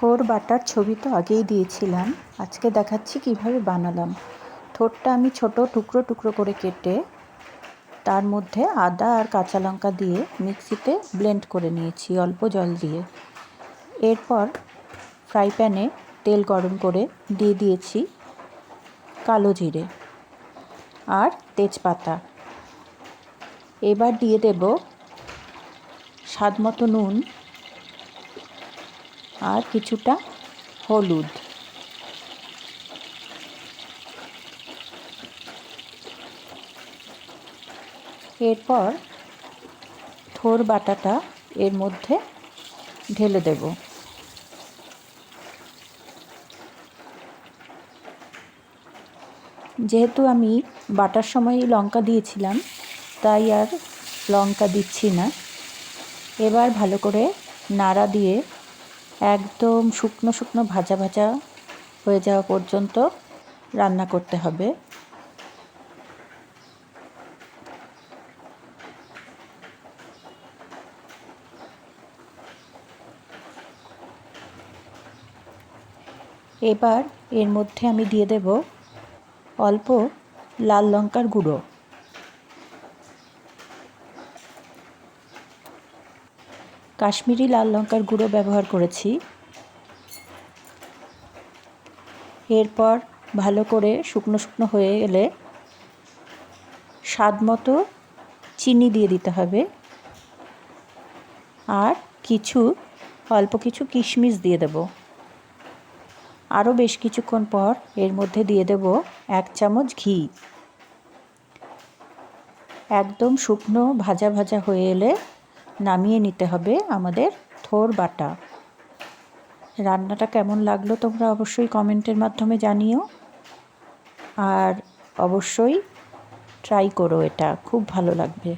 থোড় butter ছবি তো আগেই দিয়েছিলাম, আজকে দেখাচ্ছি কিভাবে বানালাম। থোড়টা আমি ছোট টুকরো টুকরো করে কেটে তার মধ্যে আদা আর কাঁচা লঙ্কা দিয়ে মিক্সিতে ব্লেন্ড করে নিয়েছি অল্প জল দিয়ে। এরপর ফ্রাই প্যানে তেল গরম করে দিয়ে দিয়েছি কালো জিরে আর তেজপাতা। এবার দিয়ে দেব স্বাদ মতো নুন আর কিছুটা হলুদ। এরপর থোড় বাটাটা এর মধ্যে ঢেলে দেব। যেহেতু আমি বাটার সময় লঙ্কা দিয়েছিলাম, তাই আর লঙ্কা দিচ্ছি না। এবার ভালো করে নাড়া দিয়ে একদম শুকনো শুকনো ভাজা ভাজা হয়ে যাওয়া পর্যন্ত রান্না করতে হবে। এবার এর মধ্যে আমি দিয়ে দেব অল্প লাল লঙ্কার গুঁড়ো, কাশ্মীরি লাল লঙ্কার গুঁড়ো ব্যবহার করেছি। এরপর ভালো করে শুকনো শুকনো হয়ে গেলে স্বাদ মতো চিনি দিয়ে দিতে হবে আর অল্প কিছু কিশমিশ দিয়ে দেব। আরও বেশ কিছুক্ষণ পর এর মধ্যে দিয়ে দেব 1 চামচ ঘি। একদম শুকনো ভাজা ভাজা হয়ে এলে নামিয়ে নিতে হবে আমাদের থোড় বাটা। রান্নাটা কেমন লাগলো তোমরা অবশ্যই কমেন্টের মাধ্যমে জানিও, আর অবশ্যই ট্রাই করো, এটা খুব ভালো লাগবে।